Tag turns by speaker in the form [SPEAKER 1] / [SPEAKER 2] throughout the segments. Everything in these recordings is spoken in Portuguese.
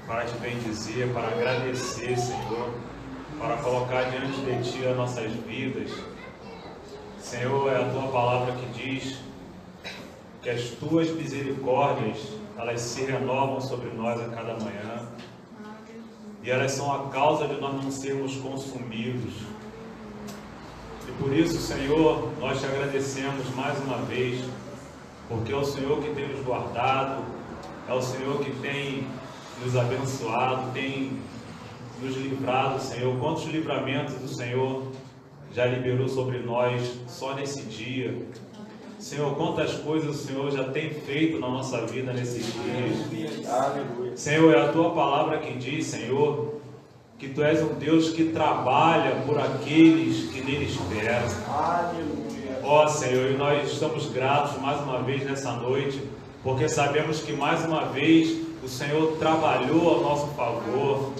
[SPEAKER 1] para te bendizer, para agradecer, Senhor, para colocar diante de Ti as nossas vidas. Senhor, é a Tua palavra que diz que as Tuas misericórdias, elas se renovam sobre nós a cada manhã, e elas são a causa de nós não sermos consumidos. E por isso, Senhor, nós te agradecemos mais uma vez, porque é o Senhor que tem nos guardado, é o Senhor que tem nos abençoado, tem nos livrado, Senhor. Quantos livramentos o Senhor já liberou sobre nós só nesse dia. Senhor, quantas coisas o Senhor já tem feito na nossa vida nesses dias. Aleluia. Senhor, é a Tua palavra que diz, Senhor, que Tu és um Deus que trabalha por aqueles que nele esperam. Aleluia. Ó Senhor, e nós estamos gratos mais uma vez nessa noite, porque sabemos que mais uma vez o Senhor trabalhou a nosso favor.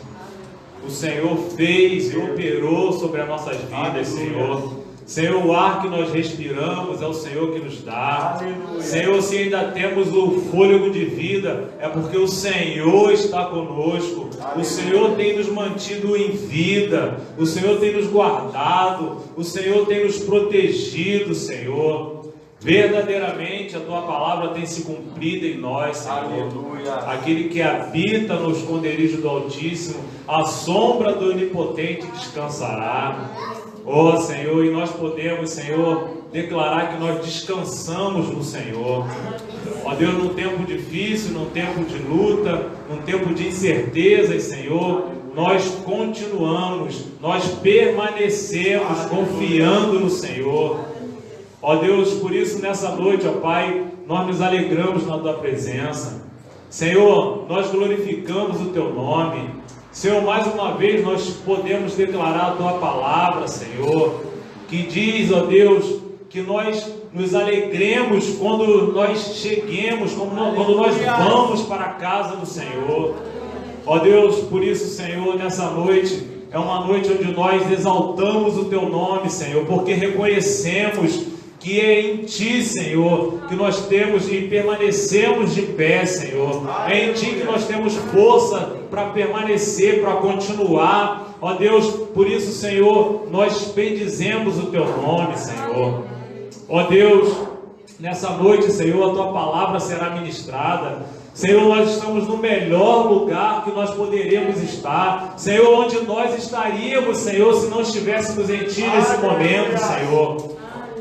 [SPEAKER 1] O Senhor fez e operou sobre as nossas vidas, Senhor. Senhor, o ar que nós respiramos é o Senhor que nos dá. Aleluia. Senhor, se ainda temos o fôlego de vida, é porque o Senhor está conosco. Aleluia. O Senhor tem nos mantido em vida. O Senhor tem nos guardado. O Senhor tem nos protegido, Senhor. Verdadeiramente a Tua palavra tem se cumprido em nós, Senhor. Aleluia. Aquele que habita no esconderijo do Altíssimo, a sombra do Onipotente descansará. Ó Senhor, e nós podemos, Senhor, declarar que nós descansamos no Senhor. Ó Deus, num tempo difícil, num tempo de luta, num tempo de incertezas, Senhor, nós continuamos, nós permanecemos confiando no Senhor. Ó Deus, por isso nessa noite, ó Pai, nós nos alegramos na Tua presença. Senhor, nós glorificamos o Teu nome. Senhor, mais uma vez nós podemos declarar a Tua palavra, Senhor, que diz, ó Deus, que nós nos alegremos quando nós cheguemos, quando nós vamos para a casa do Senhor. Ó Deus, por isso, Senhor, nessa noite, é uma noite onde nós exaltamos o Teu nome, Senhor, porque reconhecemos que é em Ti, Senhor, que nós temos e permanecemos de pé, Senhor. É em Ti que nós temos força para permanecer, para continuar. Ó Deus, por isso, Senhor, nós bendizemos o Teu nome, Senhor. Ó Deus, nessa noite, Senhor, a Tua palavra será ministrada. Senhor, nós estamos no melhor lugar que nós poderíamos estar. Senhor, onde nós estaríamos, Senhor, se não estivéssemos em Ti nesse momento, Senhor.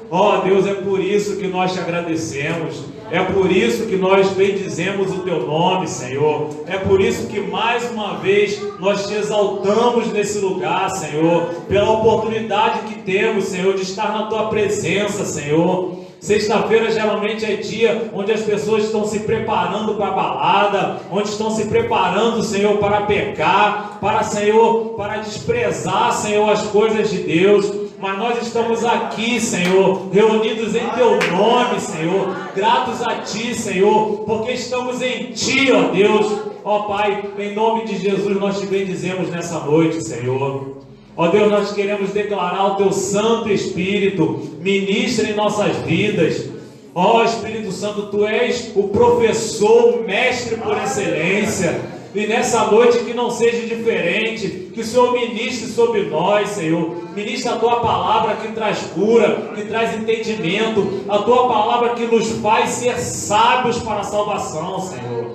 [SPEAKER 1] Ó Deus, é por isso que nós te agradecemos. É por isso que nós bendizemos o Teu nome, Senhor. É por isso que mais uma vez nós te exaltamos nesse lugar, Senhor, pela oportunidade que temos, Senhor, de estar na Tua presença, Senhor. Sexta-feira geralmente é dia onde as pessoas estão se preparando para a balada, onde estão se preparando, Senhor, para pecar, para, Senhor, para desprezar, Senhor, as coisas de Deus. Mas nós estamos aqui, Senhor, reunidos em Teu nome, Senhor, gratos a Ti, Senhor, porque estamos em Ti, ó Deus. Ó Pai, em nome de Jesus nós te bendizemos nessa noite, Senhor. Ó Deus, nós queremos declarar o Teu Santo Espírito, ministra em nossas vidas. Ó Espírito Santo, Tu és o professor, o mestre por excelência. E nessa noite que não seja diferente, que o Senhor ministre sobre nós, Senhor. Ministre a Tua palavra que traz cura, que traz entendimento, a Tua palavra que nos faz ser sábios para a salvação, Senhor.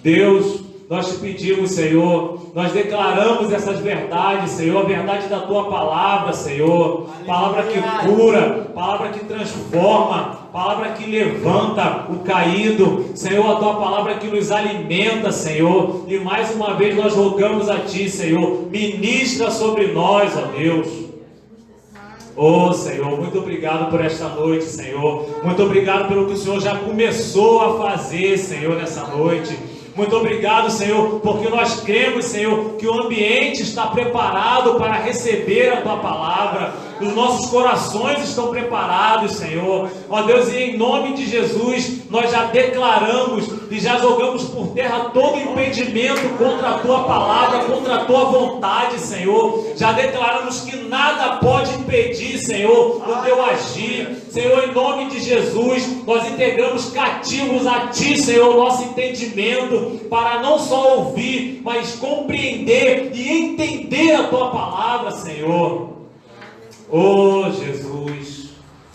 [SPEAKER 1] Deus, nós te pedimos, Senhor, nós declaramos essas verdades, Senhor, a verdade da Tua palavra, Senhor, palavra que cura, palavra que transforma, palavra que levanta o caído, Senhor, a Tua palavra que nos alimenta, Senhor, e mais uma vez nós rogamos a Ti, Senhor, ministra sobre nós, ó Deus. Oh Senhor, muito obrigado por esta noite, Senhor, muito obrigado pelo que o Senhor já começou a fazer, Senhor, nessa noite. Muito obrigado, Senhor, porque nós cremos, Senhor, que o ambiente está preparado para receber a Tua palavra. os nossos corações estão preparados, Senhor. Ó Deus, e em nome de Jesus, nós já declaramos e já jogamos por terra todo impedimento contra a Tua palavra, contra a Tua vontade, Senhor. Já declaramos que nada pode impedir, Senhor, o Teu agir. Senhor, em nome de Jesus, nós integramos cativos a Ti, Senhor, nosso entendimento, para não só ouvir, mas compreender e entender a Tua palavra, Senhor. Oh Jesus,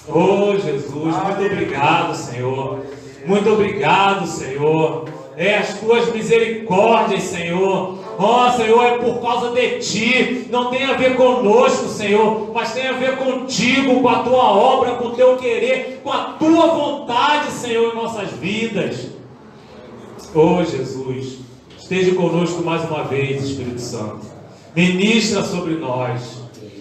[SPEAKER 1] muito obrigado, Senhor. Muito obrigado, Senhor. As Tuas misericórdias, Senhor. Ó Senhor, é por causa de Ti. Não tem a ver conosco, Senhor, mas tem a ver contigo, com a Tua obra, com o Teu querer, com a Tua vontade, Senhor, em nossas vidas. Oh Jesus, esteja conosco mais uma vez, Espírito Santo. Ministra sobre nós.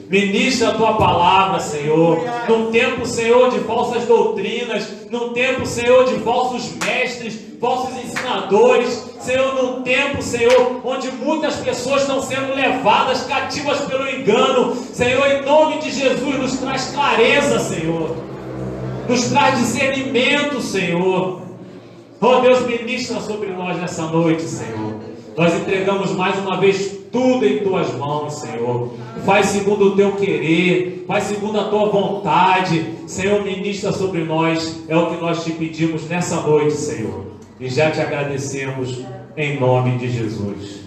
[SPEAKER 1] Ministra a Tua palavra, Senhor. Num tempo, Senhor, de falsas doutrinas, num tempo, Senhor, de falsos mestres, falsos ensinadores, Senhor, num tempo, Senhor, onde muitas pessoas estão sendo levadas cativas pelo engano, Senhor, em nome de Jesus, nos traz clareza, Senhor, nos traz discernimento, Senhor. Oh Deus, ministra sobre nós nessa noite, Senhor. Nós entregamos mais uma vez tudo em Tuas mãos, Senhor. Faz segundo o Teu querer, faz segundo a Tua vontade, Senhor, ministra sobre nós, é o que nós Te pedimos nessa noite, Senhor, e já Te agradecemos em nome de Jesus.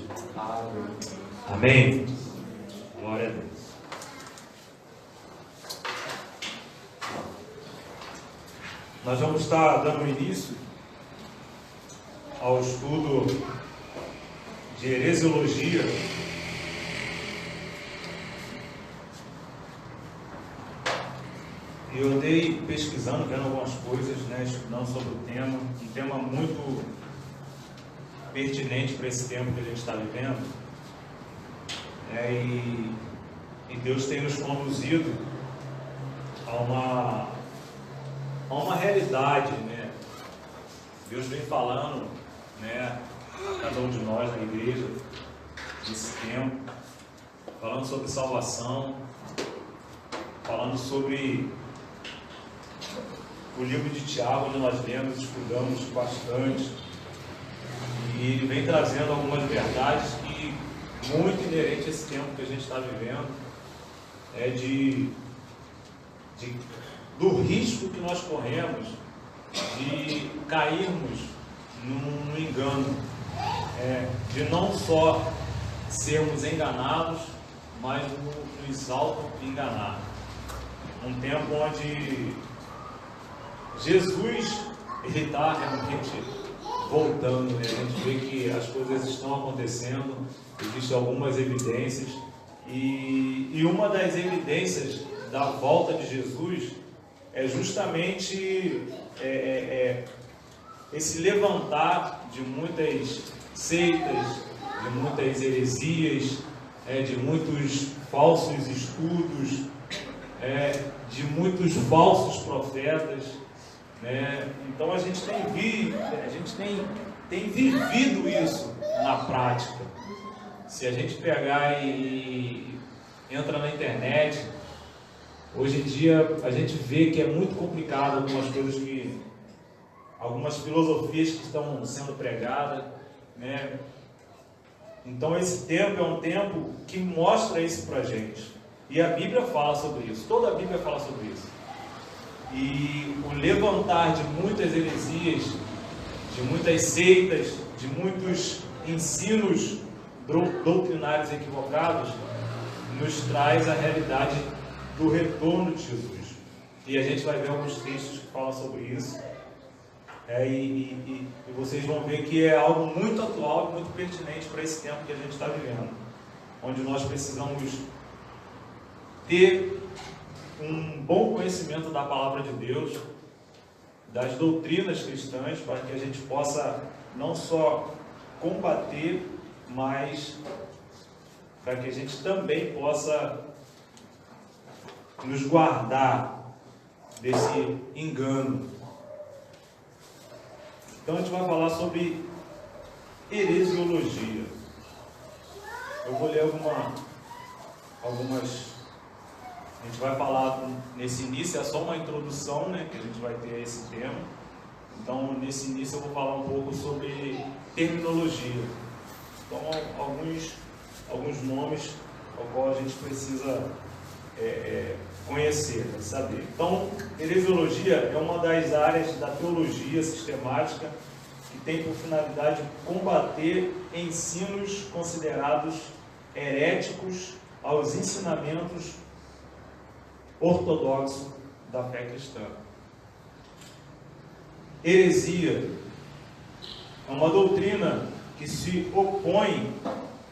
[SPEAKER 1] Amém. Glória a Deus. Nós vamos estar dando início ao estudo de heresiologia. E eu andei pesquisando, vendo algumas coisas, né, estudando sobre o tema, um tema muito pertinente para esse tempo que a gente está vivendo. E Deus tem nos conduzido a uma realidade, né? Deus vem falando, né, a cada um de nós na igreja, nesse tempo, falando sobre salvação, falando sobre o livro de Tiago, onde nós lemos, estudamos bastante, e ele vem trazendo algumas verdades que, muito inerente a esse tempo que a gente está vivendo, do risco que nós corremos de cairmos no engano, de não só sermos enganados, mas nos auto-enganar. Um tempo onde Jesus está realmente voltando, né? A gente vê que as coisas estão acontecendo, existem algumas evidências, e uma das evidências da volta de Jesus é justamente esse levantar de muitas seitas, de muitas heresias, de muitos falsos estudos, de muitos falsos profetas, né? Então a gente tem vivido isso na prática. Se a gente pegar e entra na internet, hoje em dia a gente vê que é muito complicado algumas filosofias que estão sendo pregadas, né? Então esse tempo é um tempo que mostra isso pra gente. E a Bíblia fala sobre isso, toda a Bíblia fala sobre isso. E o levantar de muitas heresias, de muitas seitas, de muitos ensinos doutrinários equivocados, nos traz a realidade do retorno de Jesus. E a gente vai ver alguns textos que falam sobre isso. E vocês vão ver que é algo muito atual e muito pertinente para esse tempo que a gente está vivendo, onde nós precisamos ter um bom conhecimento da palavra de Deus, das doutrinas cristãs, para que a gente possa não só combater, mas para que a gente também possa nos guardar desse engano. Então a gente vai falar sobre heresiologia. Eu vou ler algumas A gente vai falar nesse início, é só uma introdução, né, que a gente vai ter a esse tema. Então, nesse início eu vou falar um pouco sobre terminologia. Então, alguns nomes ao qual a gente precisa conhecer, saber. Então, heresiologia é uma das áreas da teologia sistemática que tem por finalidade combater ensinos considerados heréticos aos ensinamentos ortodoxos da fé cristã. Heresia é uma doutrina que se opõe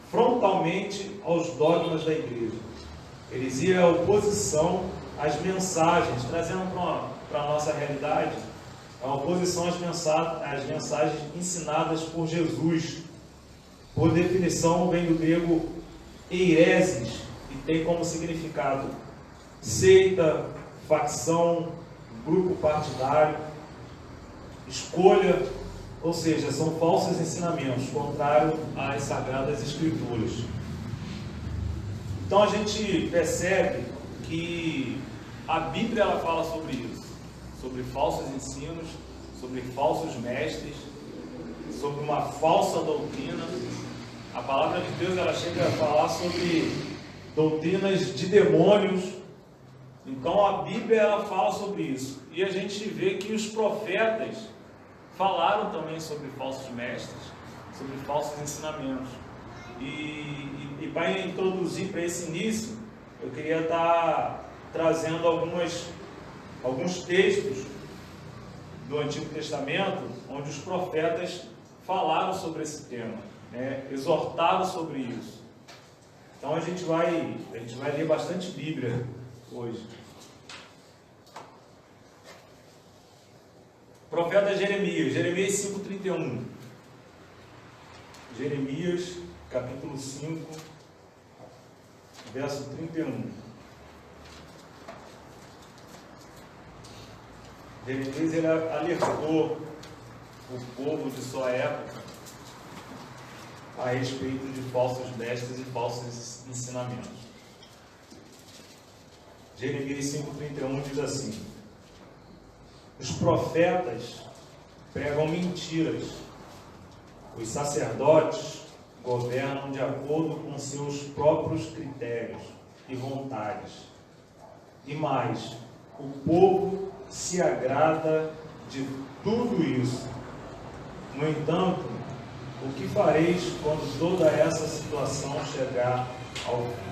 [SPEAKER 1] frontalmente aos dogmas da igreja. Heresia é a oposição às mensagens, trazendo para a nossa realidade, é a oposição às mensagens ensinadas por Jesus. Por definição, vem do grego eiresis, e tem como significado seita, facção, grupo partidário, escolha, ou seja, são falsos ensinamentos, contrário às Sagradas Escrituras. Então a gente percebe que a Bíblia ela fala sobre isso, sobre falsos ensinos, sobre falsos mestres, sobre uma falsa doutrina. A palavra de Deus ela chega a falar sobre doutrinas de demônios. Então a Bíblia ela fala sobre isso. E a gente vê que os profetas falaram também sobre falsos mestres, sobre falsos ensinamentos. E para introduzir para esse início, eu queria estar trazendo alguns textos do Antigo Testamento, onde os profetas falaram sobre esse tema, né? Exortaram sobre isso. Então a gente vai ler bastante Bíblia hoje. Profeta Jeremias, Jeremias 5:31. Jeremias, capítulo 5, verso 31. Jeremias ele alertou o povo de sua época a respeito de falsos mestres e falsos ensinamentos. Jeremias 5:31 diz assim: os profetas pregam mentiras, os sacerdotes governam de acordo com seus próprios critérios e vontades. E mais, o povo se agrada de tudo isso. No entanto, o que fareis quando toda essa situação chegar ao fim?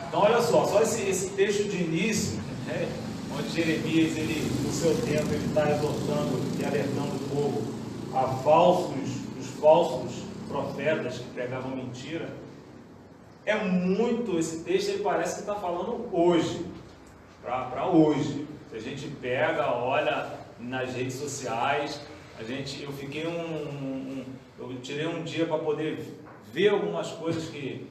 [SPEAKER 1] Então, olha só esse texto de início, né, onde Jeremias, no seu tempo, ele está exortando e alertando o povo a os falsos profetas que pregavam mentira. Esse texto ele parece que está falando hoje, para hoje. Se a gente pega, olha nas redes sociais, eu tirei um dia para poder ver algumas coisas que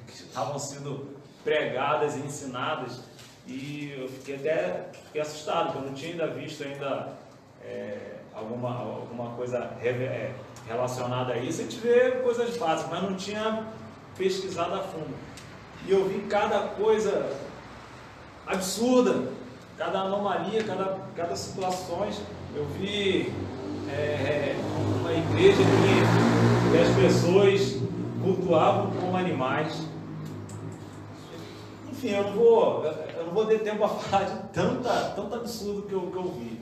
[SPEAKER 1] estavam sendo pregadas e ensinadas, e eu fiquei assustado, porque eu não tinha ainda visto alguma coisa relacionada a isso. A gente vê coisas básicas, mas não tinha pesquisado a fundo. E eu vi cada coisa absurda, cada anomalia, cada situações. Eu vi uma igreja que as pessoas cultuavam como animais. Enfim, eu não vou ter tempo para falar de tanto absurdo que eu vi.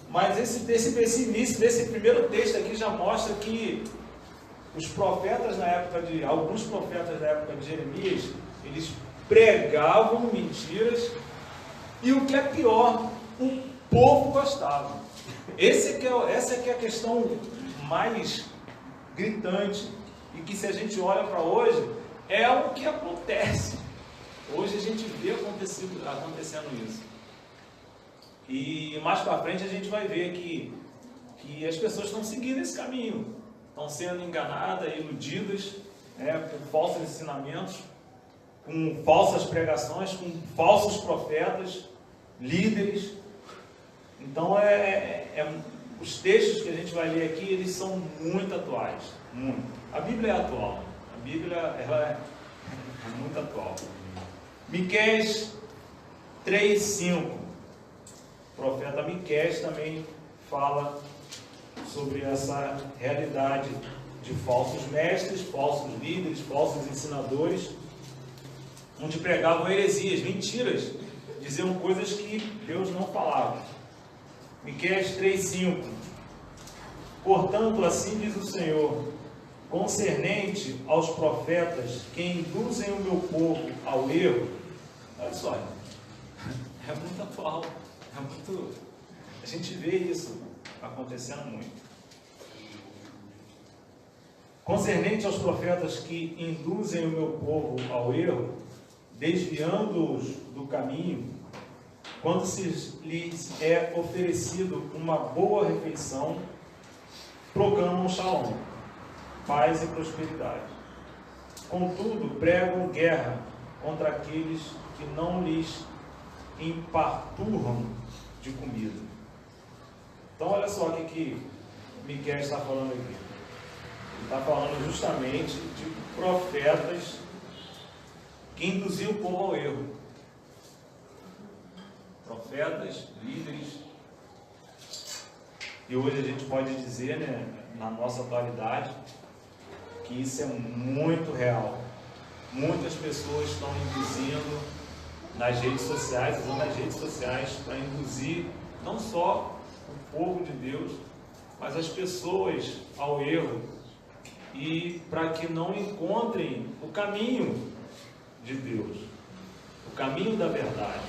[SPEAKER 1] Mas esse início desse primeiro texto aqui já mostra que alguns profetas da época de Jeremias, eles pregavam mentiras, e o que é pior, o povo gostava. Essa é que é a questão mais gritante, e que, se a gente olha para hoje, é o que acontece. Hoje a gente vê acontecendo isso. E mais para frente a gente vai ver que as pessoas estão seguindo esse caminho, estão sendo enganadas, iludidas, por falsos ensinamentos, com falsas pregações, com falsos profetas, líderes. Então os textos que a gente vai ler aqui, eles são muito atuais, muito. A Bíblia é atual, a Bíblia ela é muito atual. Miqueias 3:5. O profeta Miqueias também fala sobre essa realidade de falsos mestres, falsos líderes, falsos ensinadores, onde pregavam heresias, mentiras, diziam coisas que Deus não falava. Miqueias 3:5. Portanto, assim diz o Senhor, concernente aos profetas que induzem o meu povo ao erro. Olha só, é muito atual, a gente vê isso acontecendo muito. Concernente aos profetas que induzem o meu povo ao erro, desviando-os do caminho, quando se lhes é oferecido uma boa refeição, proclamam shalom, paz e prosperidade. Contudo, pregam guerra contra aqueles que não lhes emparturram de comida. Então, olha só o que Miqueias está falando aqui. Ele está falando justamente de profetas que induziam o povo ao erro. Profetas, líderes. E hoje a gente pode dizer, né, na nossa atualidade, que isso é muito real. Muitas pessoas estão induzindo nas redes sociais, usando as redes sociais para induzir não só o povo de Deus, mas as pessoas ao erro, e para que não encontrem o caminho de Deus, o caminho da verdade.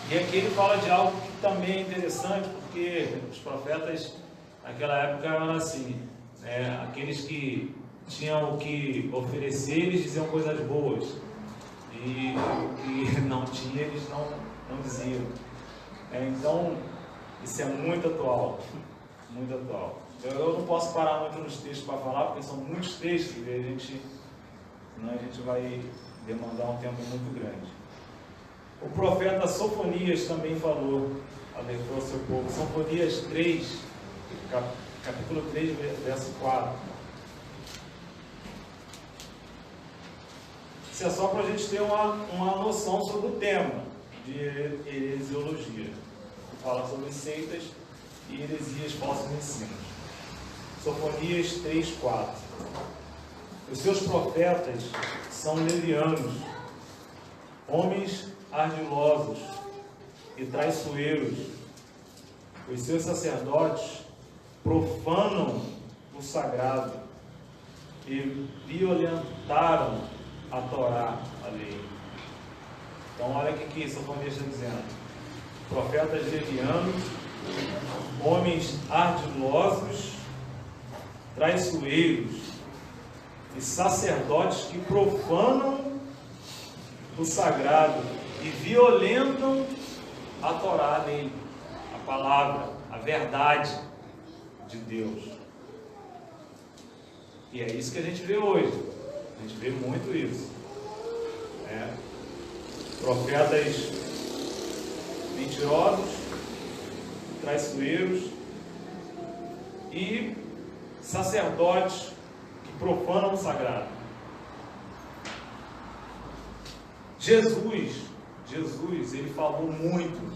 [SPEAKER 1] E aqui ele fala de algo que também é interessante, porque os profetas naquela época eram assim, né? Aqueles que tinham o que oferecer, eles diziam coisas boas, e o que não tinha, eles não diziam. Então, isso é muito atual, muito atual. Eu não posso parar muito nos textos para falar, porque são muitos textos, e senão a gente vai demandar um tempo muito grande. O profeta Sofonias também falou, alertou ao seu povo. Sofonias 3, capítulo 3, verso 4. Isso é só para a gente ter uma noção sobre o tema de heresiologia, que fala sobre seitas e heresias, falsos ensinos. Sofonias 3, 4. Os seus profetas são levianos, homens ardilosos e traiçoeiros. Os seus sacerdotes profanam o sagrado e violentaram a Torá, a lei. Então olha o que Sofonias está dizendo. Profetas levianos, homens ardilosos, traiçoeiros e sacerdotes que profanam o sagrado e violentam a Torá, a lei, a palavra, a verdade de Deus. E é isso que a gente vê hoje. A gente vê muito isso. Profetas mentirosos, traiçoeiros e sacerdotes que profanam o sagrado. Jesus, ele falou muito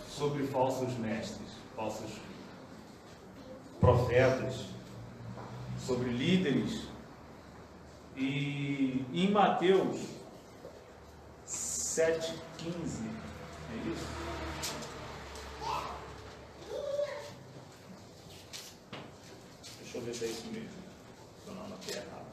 [SPEAKER 1] sobre falsos mestres, falsos profetas, sobre líderes. E em Mateus 7,15, é isso? Deixa eu ver se é isso mesmo, se eu não anotei errado.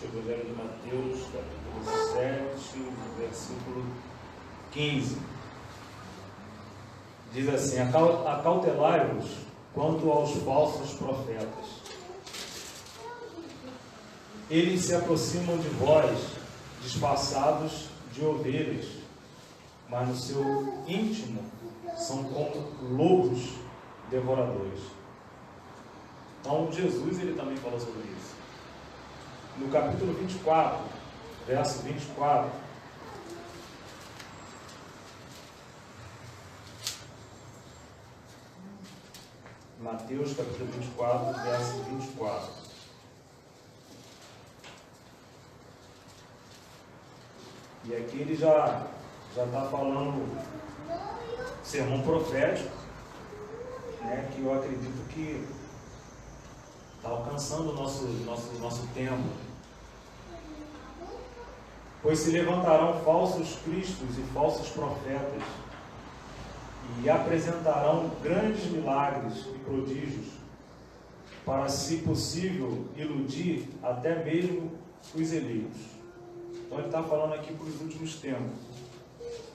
[SPEAKER 1] Evangelho de Mateus, capítulo 7, versículo 15. Diz assim: acautelai-vos quanto aos falsos profetas. Eles se aproximam de vós, disfarçados de ovelhas, mas no seu íntimo são como lobos devoradores. Então Jesus, ele também falou sobre isso. no capítulo 24, verso 24. Mateus capítulo 24, verso 24. E aqui ele já está falando sermão profético, né, que eu acredito que está alcançando o nosso tempo. Pois se levantarão falsos cristos e falsos profetas, e apresentarão grandes milagres e prodígios, para, se possível, iludir até mesmo os eleitos. Então ele está falando aqui para os últimos tempos,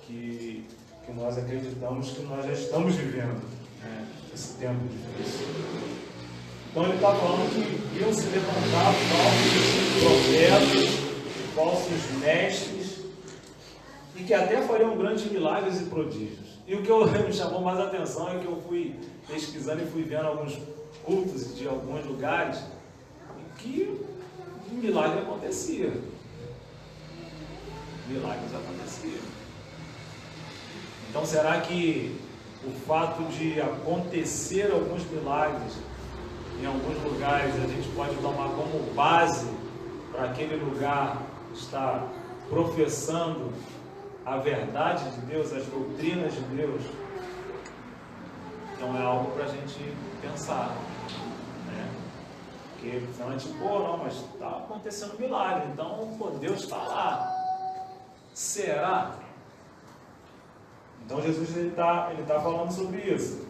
[SPEAKER 1] que nós acreditamos que nós já estamos vivendo, né, esse tempo difícil. Então ele está falando que iam se levantar falsos profetas, falsos mestres, e que até fariam grandes milagres e prodígios. E o que me chamou mais a atenção é que eu fui pesquisando e fui vendo alguns cultos de alguns lugares e que milagre acontecia. Milagres aconteciam. Então será que o fato de acontecer alguns milagres em alguns lugares a gente pode tomar como base para aquele lugar estar professando a verdade de Deus, as doutrinas de Deus? Então é algo para a gente pensar, né? Porque senão a gente, não, mas está acontecendo milagre, então, Deus está lá. Será? Então Jesus ele tá falando sobre isso.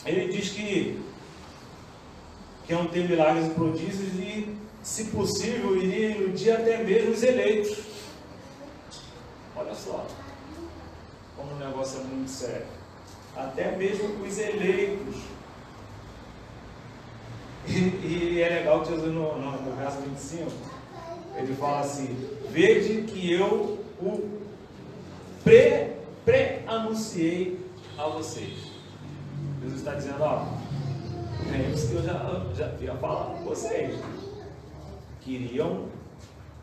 [SPEAKER 1] Ele diz que iam ter milagres e prodígios e, se possível, iria iludir até mesmo os eleitos. Olha só como o negócio é muito sério. Até mesmo os eleitos. E é legal que Jesus no verso 25 ele fala assim: vede que eu o pré-anunciei a vocês. Jesus está dizendo, é isso que eu já havia falado com vocês, que iriam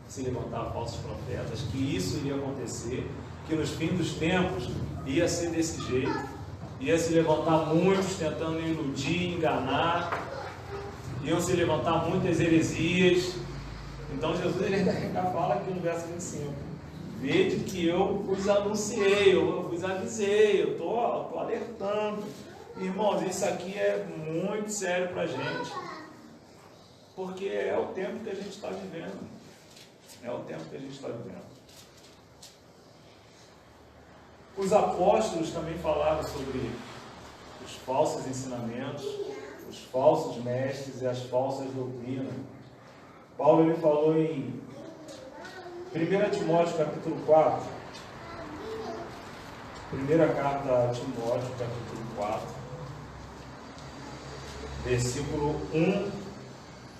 [SPEAKER 1] se levantar falsos profetas, que isso iria acontecer, que nos fins dos tempos ia ser desse jeito, ia se levantar muitos tentando iludir, enganar, iam se levantar muitas heresias. Então Jesus ele ainda fala aqui no verso 25: vede que eu vos anunciei, eu vos avisei, eu estou alertando. Irmãos, isso aqui é muito sério para a gente, porque é o tempo que a gente está vivendo. É o tempo que a gente está vivendo. Os apóstolos também falaram sobre os falsos ensinamentos, os falsos mestres e as falsas doutrinas. Paulo ele falou em 1 Timóteo capítulo 4, primeira carta a Timóteo capítulo 4, versículo 1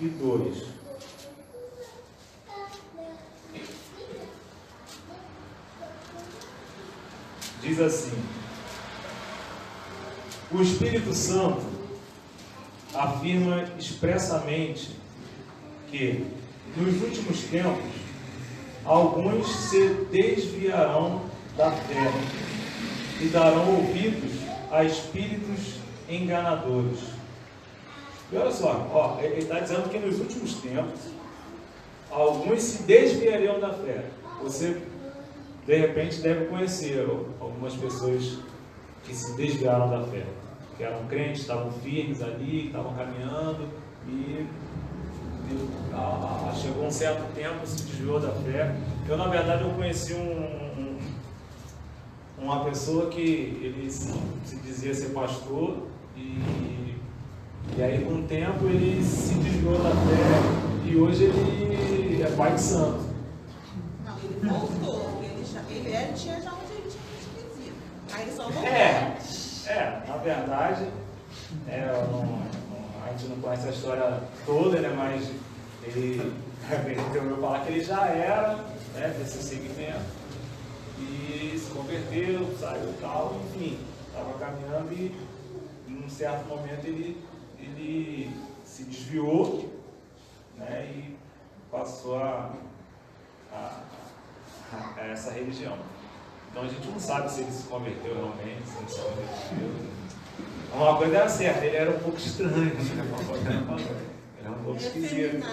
[SPEAKER 1] e 2. Diz assim: o Espírito Santo afirma expressamente que, nos últimos tempos, alguns se desviarão da fé e darão ouvidos a espíritos enganadores. E olha só, ele está dizendo que nos últimos tempos, alguns se desviariam da fé. Você, de repente, deve conhecer algumas pessoas que se desviaram da fé, que eram crentes, estavam firmes ali, estavam caminhando e chegou um certo tempo, se desviou da fé. Eu, na verdade, eu conheci uma pessoa que ele se dizia ser pastor e aí, com o tempo, ele se desviou da fé e hoje ele é pai de santo.
[SPEAKER 2] Não, ele voltou, ele tinha já um jeitinho esquisito, aí ele só voltou.
[SPEAKER 1] Na verdade, a gente não conhece a história toda, né, mas ele ouviu falar que ele já era, né, desse segmento e se converteu, saiu e tal, enfim, estava caminhando e em um certo momento ele se desviou, né, passou a essa religião. Então a gente não sabe se ele se converteu realmente, se ele se converteu. Uma coisa era certa, ele era um pouco estranho. Ele era um pouco esquisito.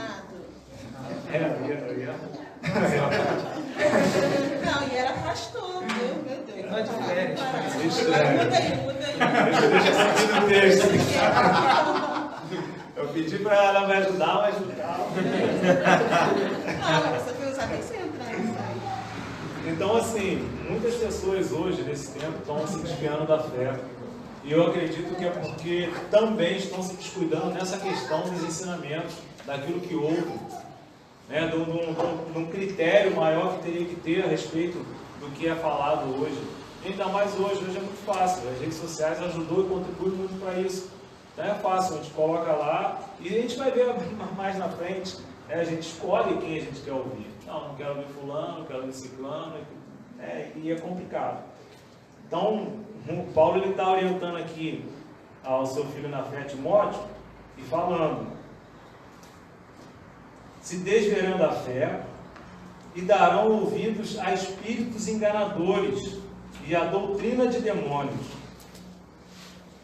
[SPEAKER 2] Não, e era pastor, viu? Meu Deus.
[SPEAKER 3] Não é diferente.
[SPEAKER 2] Muda aí.
[SPEAKER 1] Eu pedi para ela me ajudar, mas não dá.
[SPEAKER 2] Não, você vai usar, tem que você entrar nisso aí.
[SPEAKER 1] Então, assim, muitas pessoas hoje, nesse tempo, estão se desviando da fé. E eu acredito que é porque também estão se descuidando nessa questão dos ensinamentos, daquilo que ouvem, né? De um critério maior que teria que ter a respeito do que é falado hoje. Ainda mais hoje é muito fácil. As redes sociais ajudou e contribuem muito para isso. Então é fácil, a gente coloca lá e a gente vai ver mais na frente. A gente escolhe quem a gente quer ouvir. Não quero ouvir fulano, não quero ouvir ciclano, e é complicado. Então, o Paulo está orientando aqui ao seu filho na fé, Timóteo, e falando: se desverão da fé e darão ouvidos a espíritos enganadores e a doutrina de demônios,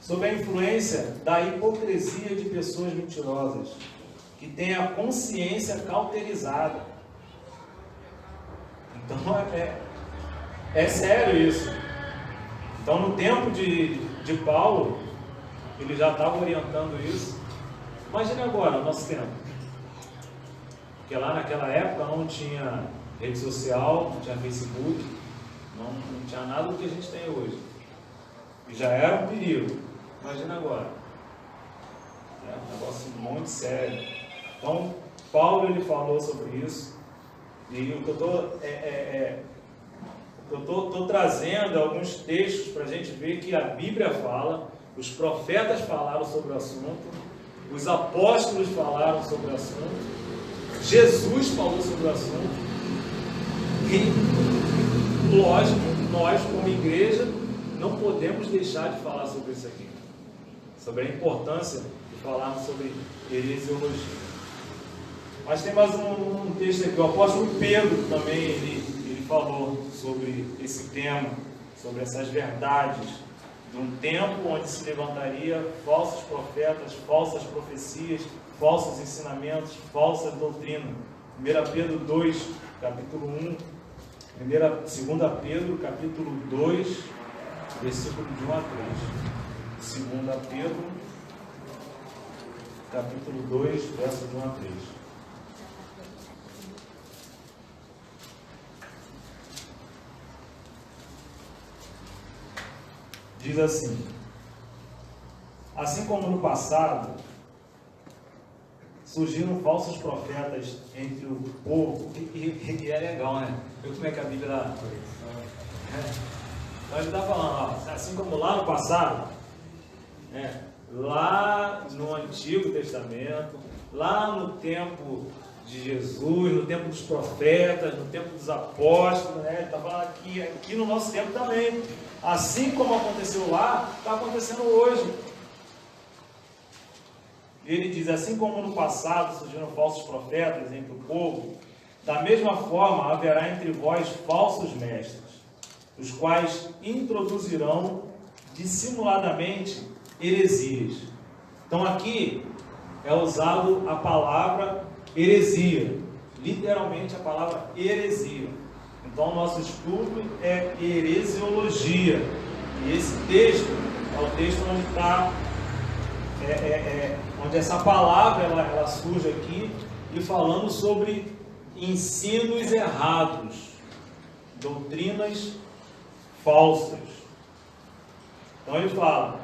[SPEAKER 1] sob a influência da hipocrisia de pessoas mentirosas, que têm a consciência cauterizada. Então é sério isso. Então, no tempo de Paulo, ele já estava orientando isso. Imagine agora, no nosso tempo. Porque lá naquela época não tinha rede social, não tinha Facebook, não tinha nada do que a gente tem hoje. E já era um perigo. Imagina agora. É um negócio muito sério. Então, Paulo ele falou sobre isso. E o que eu estou trazendo alguns textos para a gente ver que a Bíblia fala, os profetas falaram sobre o assunto, os apóstolos falaram sobre o assunto, Jesus falou sobre o assunto, e, lógico, nós como igreja não podemos deixar de falar sobre isso aqui, sobre a importância de falarmos sobre heresiologia. Mas tem mais um texto aqui, o apóstolo Pedro também, ele falou sobre esse tema, sobre essas verdades, de um tempo onde se levantaria falsos profetas, falsas profecias, falsos ensinamentos, falsas doutrinas. 1 Pedro 2, capítulo 1, 2 Pedro, capítulo 2, versículo de 1 a 3. 2 Pedro, capítulo 2, verso de 1 a 3. Diz assim: assim como no passado surgiram falsos profetas entre o povo, e é legal, né? Viu como é que a Bíblia dá? Então ele está falando, ó, assim como lá no passado, lá no Antigo Testamento, lá no tempo de Jesus, no tempo dos profetas, no tempo dos apóstolos, né? Ele está falando aqui no nosso tempo também. Assim como aconteceu lá, está acontecendo hoje. Ele diz: assim como no passado surgiram falsos profetas entre o povo, da mesma forma haverá entre vós falsos mestres, os quais introduzirão dissimuladamente heresias. Então aqui é usado a palavra heresia, literalmente a palavra heresia. Então o nosso estudo é heresiologia, e esse texto é o texto onde está onde essa palavra ela surge aqui, e falando sobre ensinos errados, doutrinas falsas. Então ele fala: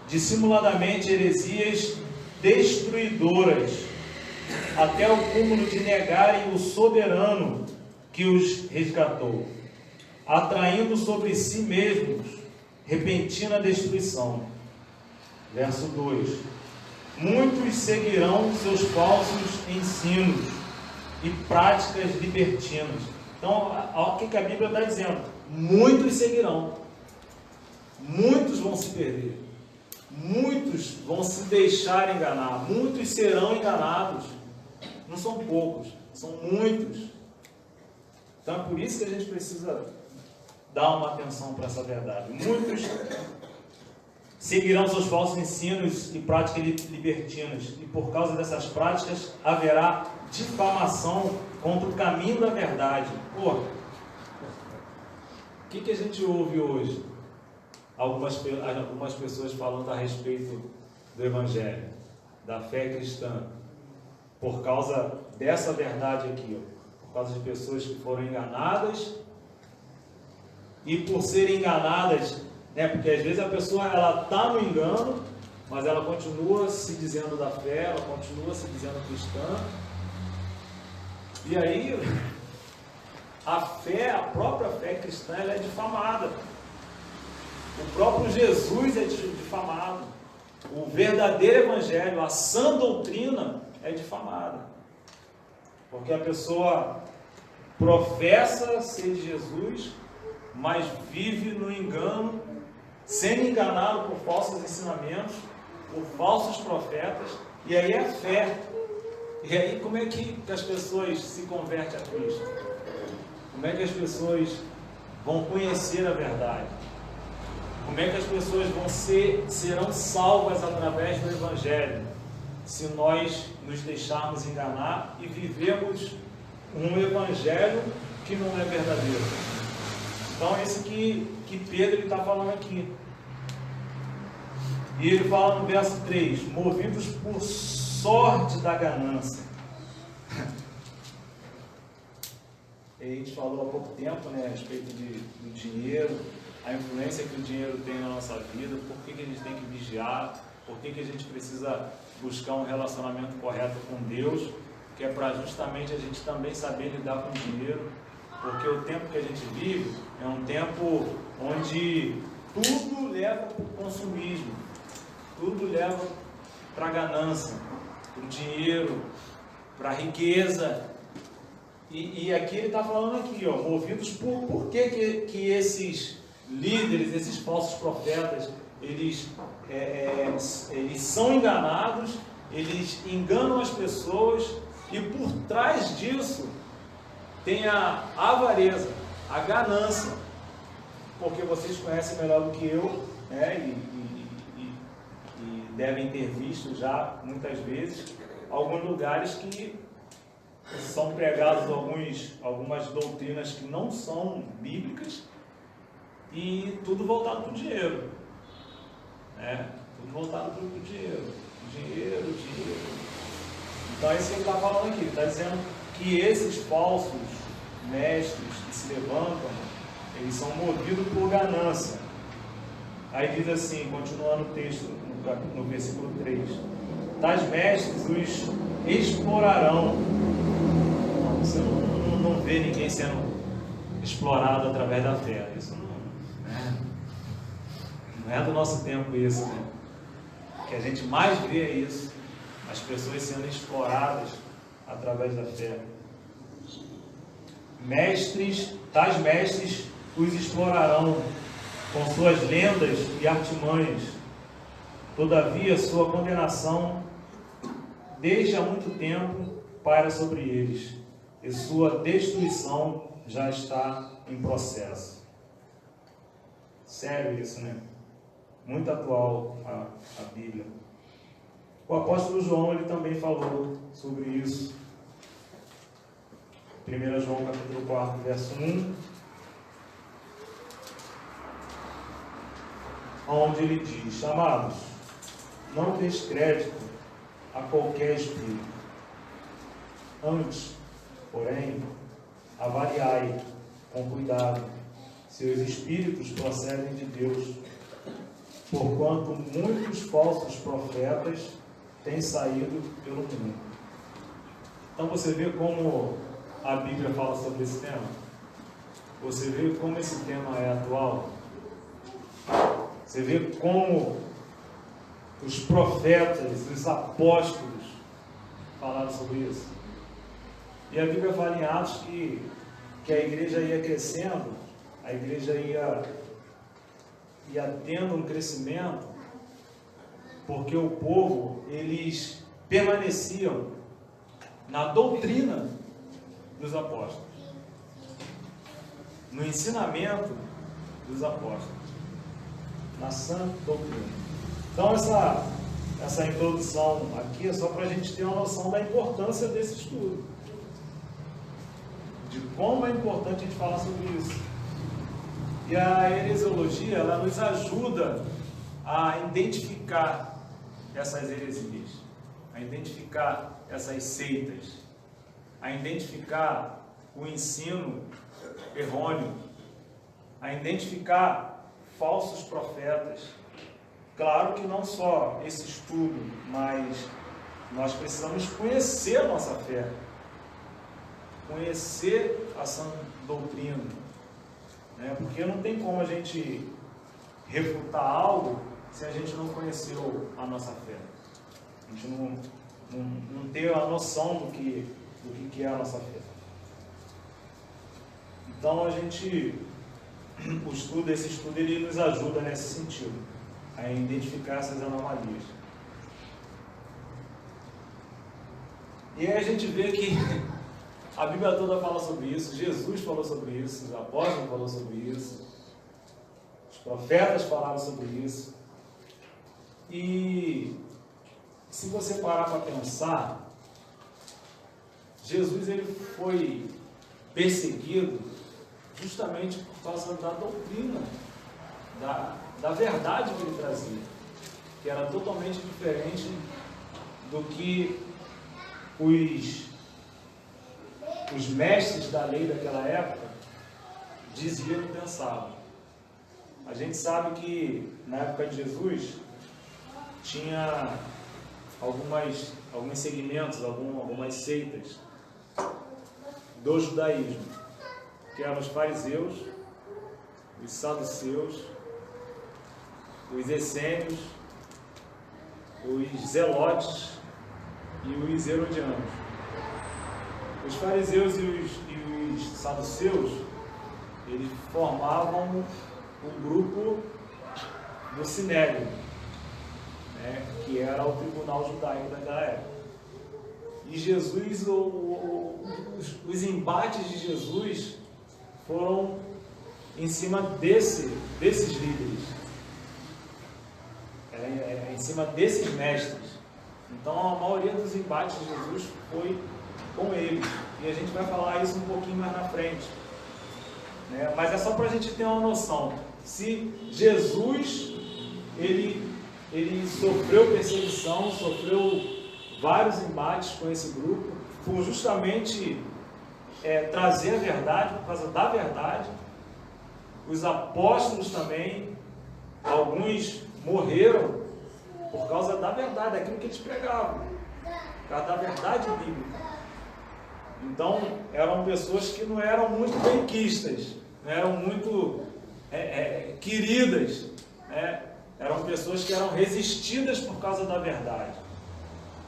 [SPEAKER 1] dissimuladamente heresias destruidoras, até o cúmulo de negarem o soberano que os resgatou, atraindo sobre si mesmos repentina destruição. Verso 2: muitos seguirão seus falsos ensinos e práticas libertinas. Então, olha o que a Bíblia está dizendo: muitos seguirão, muitos vão se perder, muitos vão se deixar enganar, muitos serão enganados. não são poucos, são muitos. Então é por isso que a gente precisa dar uma atenção para essa verdade. Muitos seguirão seus falsos ensinos e práticas libertinas, e por causa dessas práticas haverá difamação contra o caminho da verdade. Pô, o que a gente ouve hoje? Algumas pessoas falando a respeito do Evangelho, da fé cristã, por causa dessa verdade aqui, ó, por causa de pessoas que foram enganadas, e por serem enganadas, né, porque às vezes a pessoa ela está no engano, mas ela continua se dizendo da fé, ela continua se dizendo cristã, e aí a fé, a própria fé cristã, ela é difamada. O próprio Jesus é difamado. O verdadeiro evangelho, a sã doutrina é difamada. Porque a pessoa professa ser de Jesus, mas vive no engano, sendo enganado por falsos ensinamentos, por falsos profetas, e aí é fé. E aí como é que as pessoas se convertem a Cristo? Como é que as pessoas vão conhecer a verdade? Como é que as pessoas serão salvas através do Evangelho, se nós nos deixarmos enganar e vivemos um Evangelho que não é verdadeiro? Então é isso que Pedro está falando aqui. E ele fala no verso 3, movidos por sorte da ganância. E a gente falou há pouco tempo, né, a respeito do dinheiro, a influência que o dinheiro tem na nossa vida, por que a gente tem que vigiar, por que a gente precisa buscar um relacionamento correto com Deus, que é para justamente a gente também saber lidar com o dinheiro, porque o tempo que a gente vive é um tempo onde tudo leva para o consumismo, tudo leva para a ganância, para o dinheiro, para a riqueza. E aqui ele está falando aqui, ó, movidos por que esses líderes, esses falsos profetas, eles são enganados, eles enganam as pessoas, e por trás disso tem a avareza, a ganância, porque vocês conhecem melhor do que eu, né, e devem ter visto já muitas vezes alguns lugares que são pregados algumas doutrinas que não são bíblicas, e tudo voltado para o dinheiro, né? Tudo voltado para o dinheiro, dinheiro. Então é isso que ele está falando aqui, ele está dizendo que esses falsos mestres que se levantam, eles são movidos por ganância. Aí diz assim, continuando o texto no versículo 3, tais mestres os explorarão. Não, você não vê ninguém sendo explorado através da fé, isso não é do nosso tempo isso, né? O que a gente mais vê é isso, as pessoas sendo exploradas através da fé. Tais mestres os explorarão com suas lendas e artimanhas. Todavia, sua condenação desde há muito tempo paira sobre eles, e sua destruição já está em processo. Sério isso, né? Muito atual a Bíblia. O apóstolo João, ele também falou sobre isso. 1 João capítulo 4, verso 1, onde ele diz: amados, não deis crédito a qualquer espírito. Antes, porém, avaliai com cuidado se os espíritos procedem de Deus, porquanto muitos falsos profetas têm saído pelo mundo. Então você vê como a Bíblia fala sobre esse tema? Você vê como esse tema é atual? Você vê como os profetas, os apóstolos falaram sobre isso? E a Bíblia fala em Atos que a igreja ia crescendo, a igreja ia tendo um crescimento, porque o povo, eles permaneciam na doutrina dos apóstolos, no ensinamento dos apóstolos, na sã doutrina. Então essa introdução aqui é só para a gente ter uma noção da importância desse estudo, de como é importante a gente falar sobre isso. E a heresiologia, ela nos ajuda a identificar essas heresias, a identificar essas seitas, a identificar o ensino errôneo, a identificar falsos profetas. Claro que não só esse estudo, mas nós precisamos conhecer a nossa fé, conhecer a sã doutrina, né? Porque não tem como a gente refutar algo se a gente não conheceu a nossa fé. A gente não tem a noção do que é a nossa fé. Então esse estudo ele nos ajuda nesse sentido, a identificar essas anomalias. E aí a gente vê que a Bíblia toda fala sobre isso, Jesus falou sobre isso, os apóstolos falaram sobre isso, os profetas falaram sobre isso. E se você parar para pensar, Jesus ele foi perseguido justamente por causa da doutrina, da verdade que ele trazia, que era totalmente diferente do que os mestres da lei daquela época diziam e pensavam. A gente sabe que na época de Jesus tinha alguns segmentos, algumas seitas do judaísmo, que eram os fariseus, os saduceus, os essênios, os zelotes e os herodianos. Os fariseus e os saduceus, eles formavam um grupo do Sinédrio, né, que era o tribunal judaico daquela época. E Jesus, os embates de Jesus foram em cima desses líderes, em cima desses mestres. Então a maioria dos embates de Jesus foi com eles, e a gente vai falar isso um pouquinho mais na frente, né? Mas é só para a gente ter uma noção. Se Jesus ele sofreu perseguição, sofreu vários embates com esse grupo, por justamente trazer a verdade, por causa da verdade. Os apóstolos também, alguns morreram por causa da verdade, daquilo que eles pregavam, por causa da verdade bíblica. Então, eram pessoas que não eram muito benquistas, não eram muito queridas, né? Eram pessoas que eram resistidas por causa da verdade,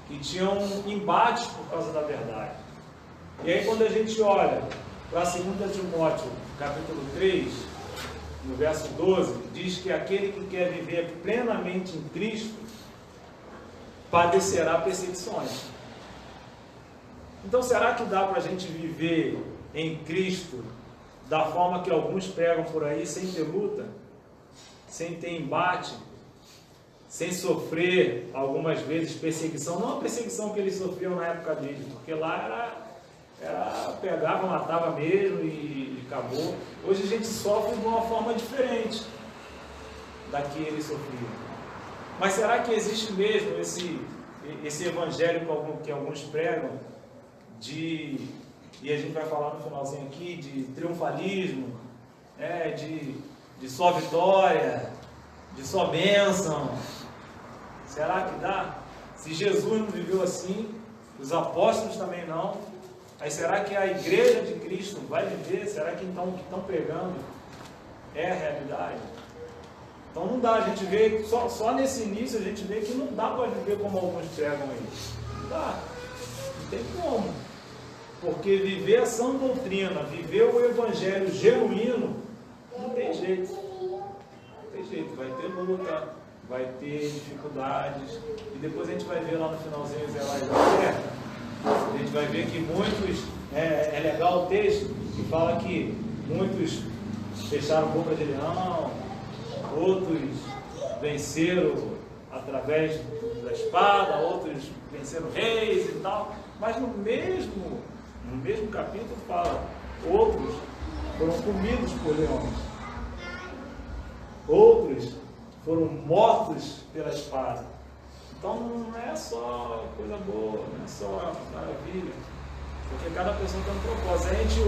[SPEAKER 1] que tinham embates por causa da verdade. E aí, quando a gente olha para 2 Timóteo, capítulo 3, no verso 12, diz que aquele que quer viver plenamente em Cristo padecerá perseguições. Então, será que dá para a gente viver em Cristo da forma que alguns pregam por aí, sem ter luta, sem ter embate, sem sofrer algumas vezes perseguição? Não a perseguição que eles sofriam na época deles, porque lá era pegava, matava mesmo e acabou. Hoje a gente sofre de uma forma diferente da que eles sofriam. Mas será que existe mesmo esse evangelho que alguns pregam, e a gente vai falar no finalzinho aqui, de triunfalismo, de só vitória, de só bênção? Será que dá? Se Jesus não viveu assim, os apóstolos também não, aí será que a igreja de Cristo vai viver? Será que então o que estão pregando é a realidade? Então não dá, a gente vê, só nesse início a gente vê que não dá para viver como alguns pregam aí. Não dá, não tem como. Porque viver a sã doutrina, viver o evangelho genuíno, não tem jeito. Não tem jeito, vai ter luta, vai ter dificuldades, e depois a gente vai ver lá no finalzinho Zelar da oferta, A gente vai ver que muitos, é legal o texto que fala que muitos fecharam boca de leão, outros venceram através da espada, outros venceram reis e tal, mas no mesmo capítulo fala, outros foram comidos por leões, outros foram mortos pela espada. Então não é só coisa boa, não é só maravilha, porque cada pessoa tem um propósito. A gente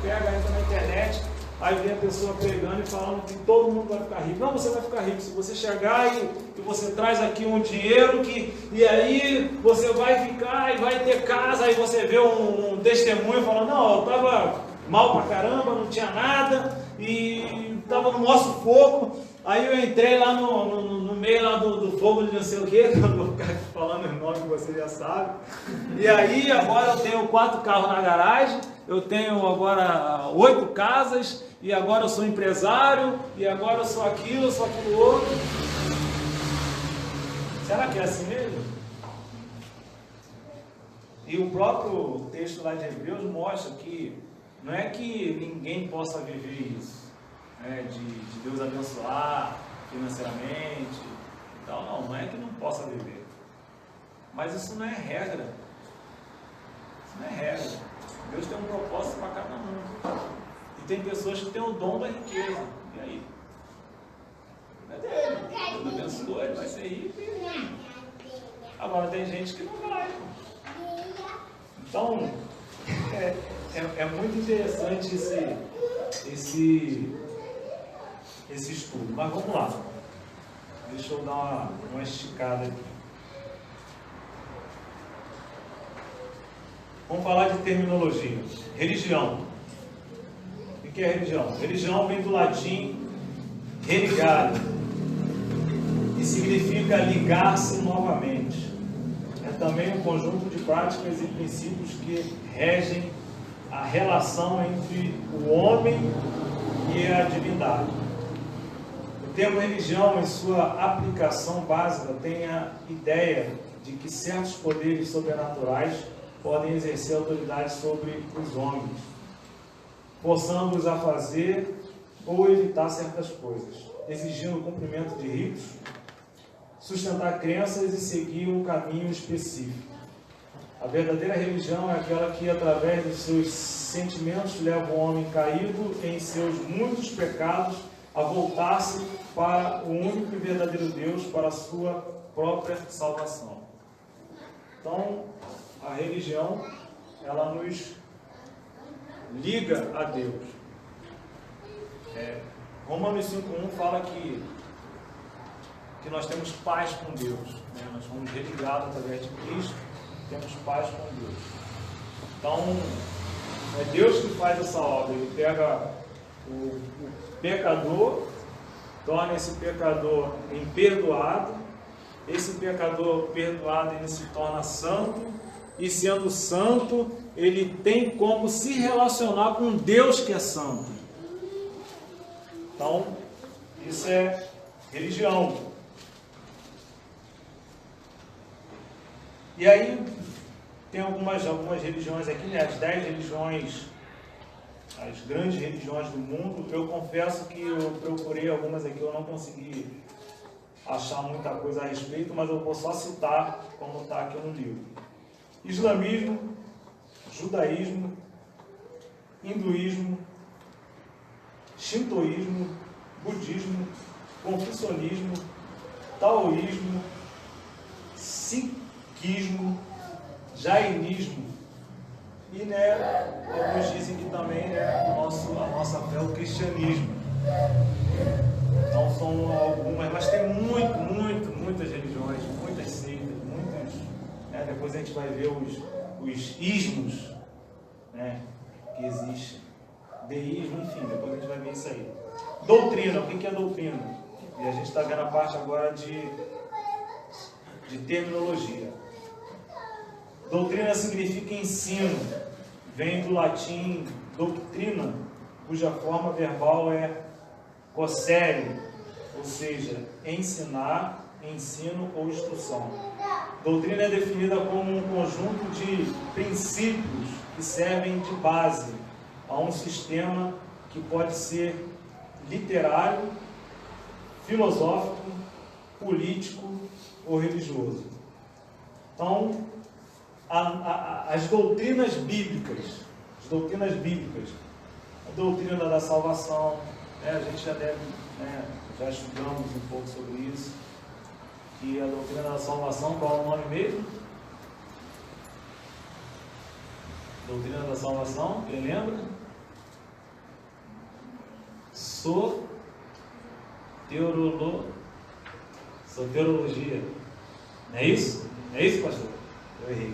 [SPEAKER 1] pega, entra na internet, aí vem a pessoa pregando e falando que todo mundo vai ficar rico. Não, você vai ficar rico se você chegar e você traz aqui um dinheiro e aí você vai ficar e vai ter casa. Aí você vê um testemunho falando, não, eu estava mal pra caramba, não tinha nada e estava no nosso fogo. Aí eu entrei lá no meio lá do fogo de não sei o que, eu não vou ficar falando o nome que você já sabe. E aí agora eu tenho 4 carros na garagem, eu tenho agora 8 casas, e agora eu sou empresário, e agora eu sou aquilo outro. Será que é assim mesmo? E o próprio texto lá de Hebreus mostra que não é que ninguém possa viver isso, né, de Deus abençoar financeiramente e tal. Não é que não possa viver. Mas isso não é regra. Isso não é regra. Deus tem um propósito para cada um. E tem pessoas que têm o dom da riqueza. E aí? É dele. Deus abençoa, ele vai ser rico. Agora tem gente que não vai. Então, é muito interessante esse estudo. Mas vamos lá. Deixa eu dar uma esticada aqui. Vamos falar de terminologia. Religião. O que é religião? Religião vem do latim religare, e significa ligar-se novamente. É também um conjunto de práticas e princípios que regem a relação entre o homem e a divindade. O termo religião, em sua aplicação básica, tem a ideia de que certos poderes sobrenaturais podem exercer autoridade sobre os homens, forçando-os a fazer ou evitar certas coisas, exigindo o cumprimento de ritos, sustentar crenças e seguir um caminho específico. A verdadeira religião é aquela que, através dos seus sentimentos, leva o homem caído em seus muitos pecados a voltar-se para o único e verdadeiro Deus, para a sua própria salvação. Então, a religião, ela nos liga a Deus. Romanos 5:1 fala que nós temos paz com Deus, né? Nós fomos religados através de Cristo, temos paz com Deus. Então, é Deus que faz essa obra. Ele pega o pecador, torna esse pecador imperdoado, esse pecador perdoado, ele se torna santo, e sendo santo, ele tem como se relacionar com Deus que é santo. Então, isso é religião. E aí, tem algumas religiões aqui, né? As 10 religiões, as grandes religiões do mundo. Eu confesso que eu procurei algumas aqui, eu não consegui achar muita coisa a respeito, mas eu vou só citar como está aqui no livro. Islamismo, judaísmo, hinduísmo, shintoísmo, budismo, confucionismo, taoísmo, sikhismo, jainismo e, né, alguns dizem que também, né, a nossa fé é o cristianismo. Então são algumas, mas tem muitas religiões, muitas seitas, muitas, né, depois a gente vai ver os ismos, né, que existem, deísmo, enfim, depois a gente vai ver isso aí. Doutrina, o que é doutrina? E a gente está vendo a parte agora de terminologia. Doutrina significa ensino, vem do latim doctrina, cuja forma verbal é cocere, ou seja, ensinar,
[SPEAKER 3] ensino ou instrução. Doutrina é definida como um conjunto de princípios que servem de base a um sistema que pode ser literário, filosófico, político ou religioso. Então, as doutrinas bíblicas, a doutrina da salvação, a gente já deve, já estudamos um pouco sobre isso, que a doutrina da salvação, qual é o nome mesmo? Doutrina da salvação, quem lembra? Soteriologia. Não é isso? Não é isso, pastor? Eu errei.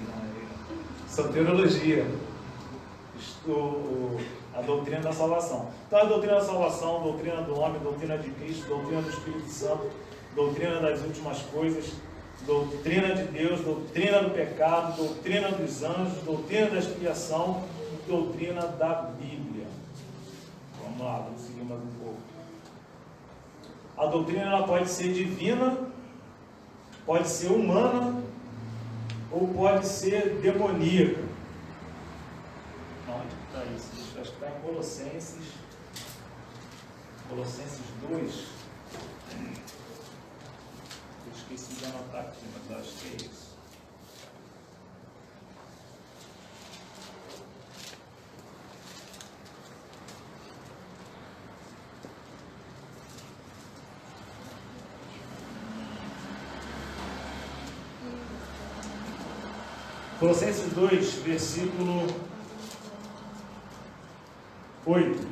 [SPEAKER 3] Soteriologia. A doutrina da salvação. Então, a doutrina da salvação, doutrina do homem, doutrina de Cristo, doutrina do Espírito Santo, doutrina das últimas coisas, doutrina de Deus, doutrina do pecado, doutrina dos anjos, doutrina da expiação e doutrina da Bíblia. Vamos lá, vamos seguir mais um pouco. A doutrina ela pode ser divina, pode ser humana ou pode ser demoníaca. Onde está isso? Acho que está em Colossenses 2. Eu esqueci de anotar aqui, mas acho que é isso. Colossenses 2, versículo 8.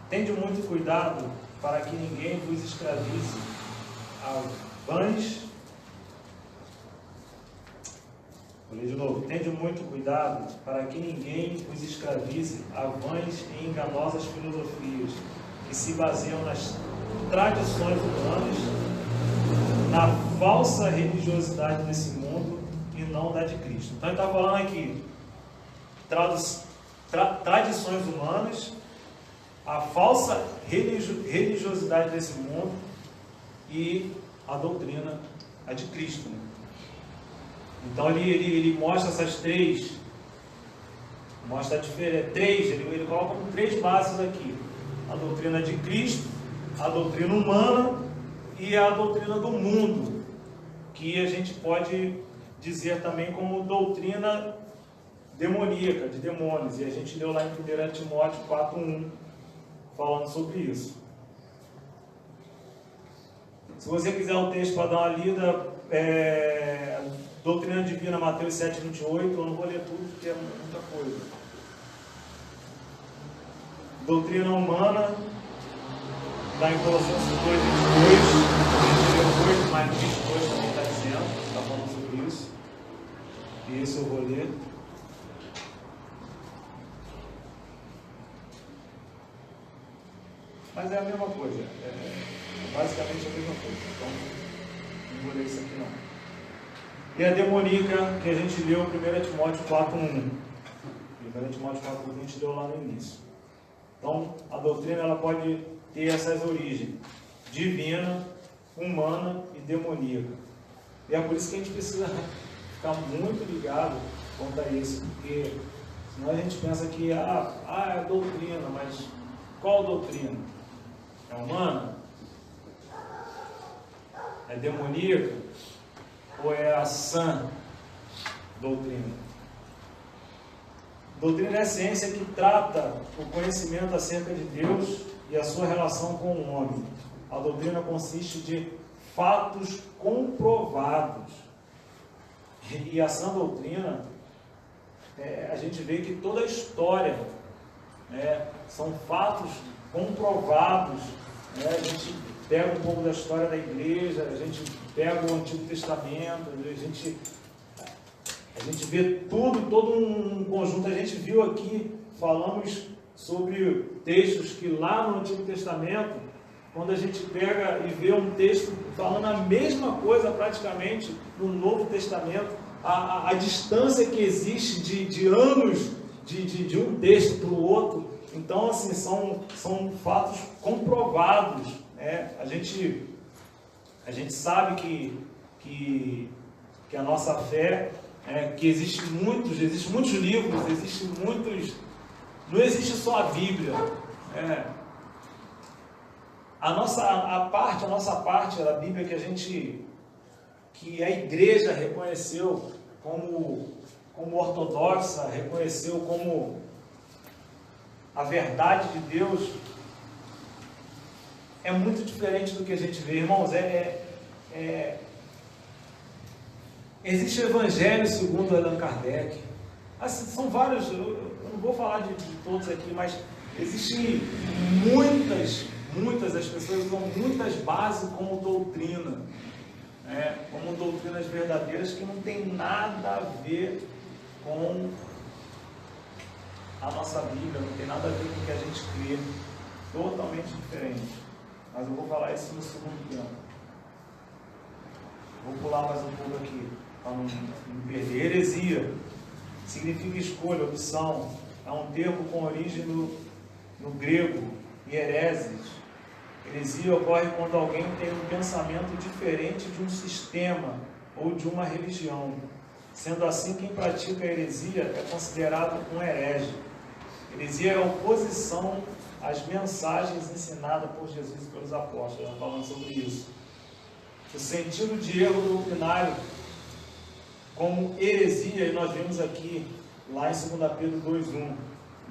[SPEAKER 3] Tende muito cuidado para que ninguém vos escravize a vãs. Vou ler de novo. Tende muito cuidado para que ninguém vos escravize a vãs e enganosas filosofias que se baseiam nas tradições humanas, na falsa religiosidade desse mundo e não da de Cristo. Então ele está falando aqui tradições humanas, a falsa religiosidade desse mundo e a doutrina, a de Cristo. Né? Então ele mostra essas três, ele coloca com 3 bases aqui: a doutrina de Cristo, a doutrina humana e a doutrina do mundo, que a gente pode dizer também como doutrina demoníaca, de demônios, e a gente leu lá em 1 Timóteo 4:1 falando sobre isso. Se você quiser o texto para dar uma lida, doutrina divina, Mateus 7:28, eu não vou ler tudo porque é muita coisa. Doutrina humana está em Colossenses 2:22, mas 22 também está dizendo, está falando sobre isso, e isso eu vou ler. Mas é a mesma coisa, basicamente a mesma coisa, então não vou ler isso aqui não. E a demoníaca que a gente leu 1 Timóteo 4:1. 1 Timóteo 4:1 a gente leu lá no início. Então a doutrina ela pode ter essas origens: divina, humana e demoníaca. E é por isso que a gente precisa ficar muito ligado quanto a isso, porque senão a gente pensa que é doutrina, mas qual doutrina? É humana? É demoníaca? Ou é a sã doutrina? Doutrina é a ciência que trata o conhecimento acerca de Deus e a sua relação com o homem. A doutrina consiste de fatos comprovados. E a sã doutrina, a gente vê que toda a história são fatos comprovados. A gente pega um pouco da história da igreja, a gente pega o Antigo Testamento, a gente vê todo um conjunto. A gente viu aqui, falamos sobre textos que lá no Antigo Testamento, quando a gente pega e vê um texto falando a mesma coisa praticamente no Novo Testamento, a distância que existe de anos de um texto para o outro. Então, assim, são fatos comprovados, A gente sabe que a nossa fé, que existem muitos livros, não existe só a Bíblia. A nossa parte da Bíblia que a igreja reconheceu como ortodoxa, reconheceu como a verdade de Deus, é muito diferente do que a gente vê, irmãos. Existe o Evangelho segundo Allan Kardec. Assim, são vários, eu não vou falar de todos aqui, mas existem muitas, as pessoas usam muitas bases como doutrina, como doutrinas verdadeiras que não tem nada a ver com a nossa Bíblia, não tem nada a ver com o que a gente crê, totalmente diferente. Mas eu vou falar isso no segundo tempo. Vou pular mais um pouco aqui, para não perder. Heresia significa escolha, opção. É um termo com origem no grego, hiereses. Heresia ocorre quando alguém tem um pensamento diferente de um sistema ou de uma religião. Sendo assim, quem pratica a heresia é considerado um herege. Heresia é oposição às mensagens ensinadas por Jesus e pelos apóstolos, falando sobre isso. O sentido de erro doutrinário como heresia, e nós vimos aqui, lá em 2 Pedro 2:1.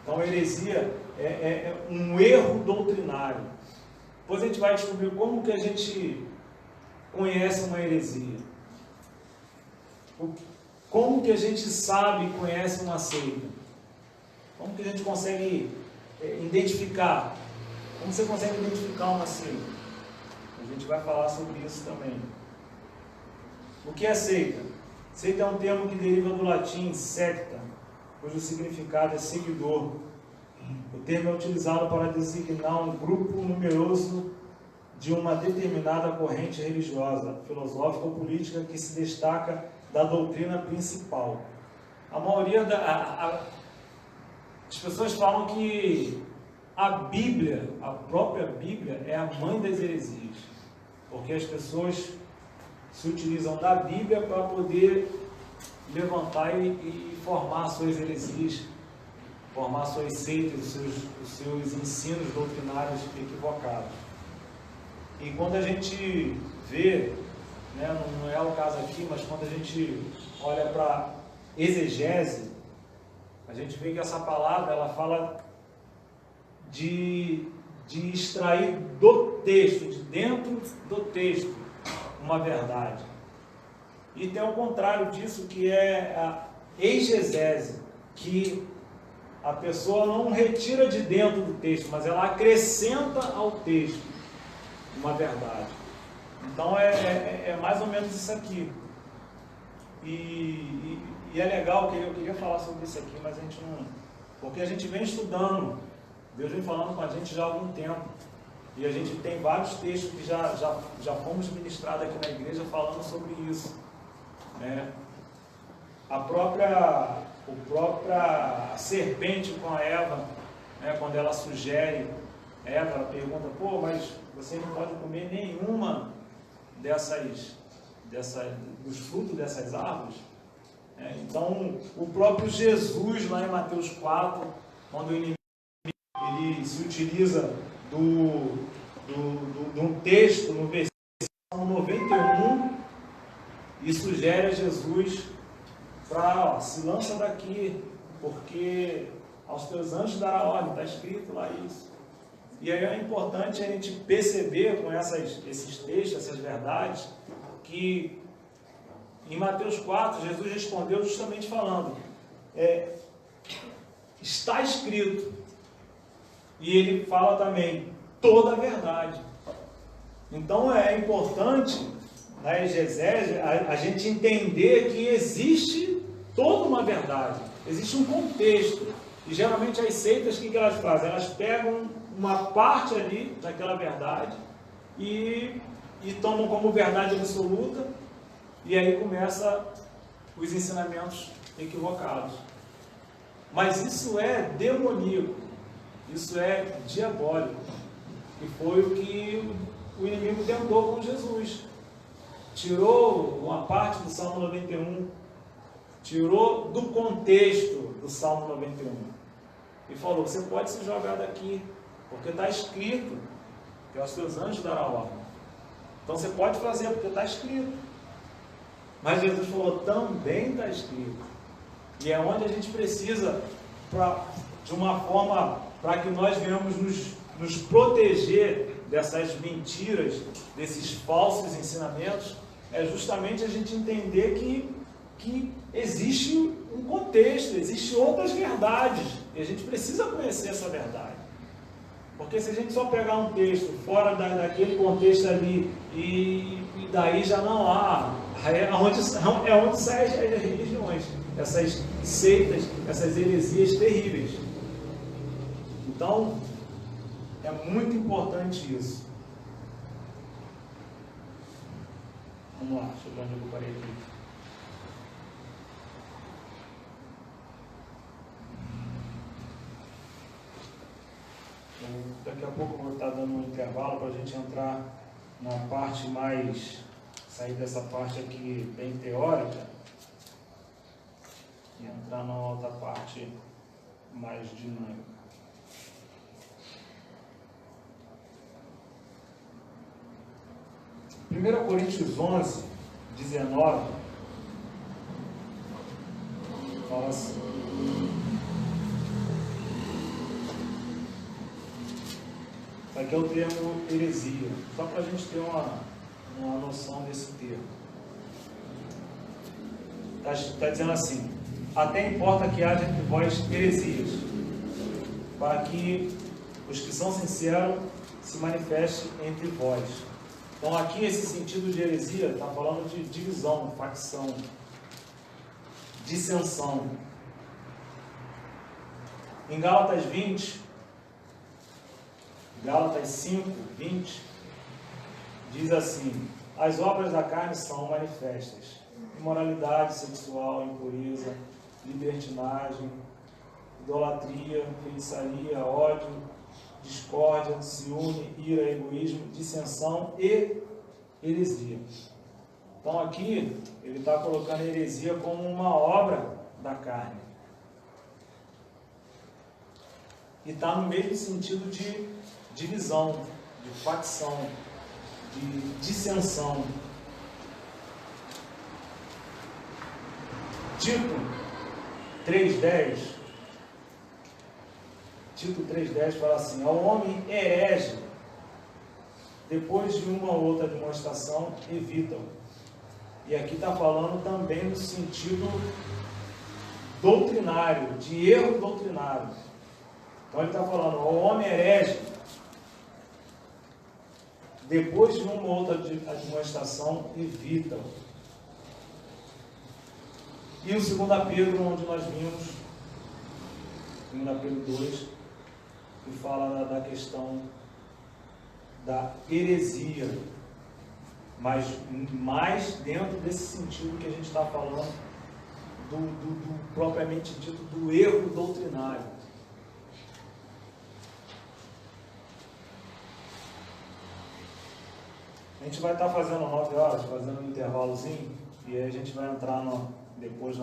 [SPEAKER 3] Então, heresia é um erro doutrinário. Depois a gente vai descobrir como que a gente conhece uma heresia. Como que a gente sabe e conhece uma seita? Como que a gente consegue identificar? Como você consegue identificar uma seita? A gente vai falar sobre isso também. O que é seita? Seita é um termo que deriva do latim secta, cujo significado é seguidor. O termo é utilizado para designar um grupo numeroso de uma determinada corrente religiosa, filosófica ou política que se destaca da doutrina principal. A maioria as pessoas falam que a Bíblia, a própria Bíblia, é a mãe das heresias, porque as pessoas se utilizam da Bíblia para poder levantar e formar suas heresias, formar suas seitas, os seus ensinos doutrinários equivocados. E quando a gente vê, não é o caso aqui, mas quando a gente olha para exegese, a gente vê que essa palavra ela fala de extrair do texto, de dentro do texto, uma verdade. E tem o contrário disso, que é a exegese, que a pessoa não retira de dentro do texto, mas ela acrescenta ao texto uma verdade. Então é mais ou menos isso aqui. E é legal, que eu queria falar sobre isso aqui, mas a gente não... Porque a gente vem estudando, Deus vem falando com a gente já há algum tempo. E a gente tem vários textos que já fomos ministrados aqui na igreja falando sobre isso. A própria serpente com a Eva, quando ela sugere, ela pergunta, mas você não pode comer nenhuma dos frutos dessas árvores. Então, o próprio Jesus, lá em Mateus 4, quando ele se utiliza de um texto no versículo 91 e sugere a Jesus para, se lança daqui, porque aos teus anjos dará ordem, está escrito lá isso. E aí é importante a gente perceber com esses textos, essas verdades, que em Mateus 4, Jesus respondeu justamente falando, está escrito, e ele fala também, toda a verdade. Então é importante, na exegese, a gente entender que existe toda uma verdade, existe um contexto, e geralmente as seitas, o que elas fazem? Elas pegam uma parte ali daquela verdade e tomam como verdade absoluta, e aí começa os ensinamentos equivocados. Mas isso é demoníaco, isso é diabólico, e foi o que o inimigo tentou com Jesus. Tirou uma parte do Salmo 91, tirou do contexto do Salmo 91 e falou: você pode se jogar daqui, porque está escrito que aos teus anjos dará ordem. Então você pode fazer, porque está escrito. Mas Jesus falou: também está escrito. E é onde a gente precisa, de uma forma, para que nós venhamos nos proteger dessas mentiras, desses falsos ensinamentos, é justamente a gente entender que existe um contexto, existem outras verdades, e a gente precisa conhecer essa verdade. Porque se a gente só pegar um texto fora daquele contexto ali, e daí já não há, é onde saem as religiões, essas seitas, essas heresias terríveis. Então, é muito importante isso. Vamos lá, deixa eu ver onde eu parei aqui. Daqui a pouco eu vou estar dando um intervalo para a gente entrar na parte mais, sair dessa parte aqui bem teórica e entrar na outra parte mais dinâmica. 1 Coríntios 11, 19, fala assim: isso aqui é o termo heresia, só para a gente ter uma noção desse termo. Está dizendo assim: até importa que haja entre vós heresias, para que os que são sinceros se manifestem entre vós. Então aqui esse sentido de heresia está falando de divisão, facção, dissensão. Em Gálatas 5, 20, diz assim: as obras da carne são manifestas: imoralidade sexual, impureza, libertinagem, idolatria, feitiçaria, ódio, discórdia, ciúme, ira, egoísmo, dissensão e heresia. Então aqui ele está colocando a heresia como uma obra da carne. E está no mesmo sentido de divisão, de facção, de dissensão. Tito 3,10 fala assim: ao homem herege, depois de uma ou outra demonstração, evita-o. E aqui está falando também no sentido doutrinário, de erro doutrinário. Então ele está falando: ao homem herege, depois de uma ou outra demonstração, evita-o. E o 2 Pedro, onde nós vimos, 2 Pedro 2, que fala da questão da heresia, mas mais dentro desse sentido que a gente está falando, do propriamente dito, do erro doutrinário. A gente vai estar fazendo 9 horas, fazendo um intervalozinho, e aí a gente vai entrar depois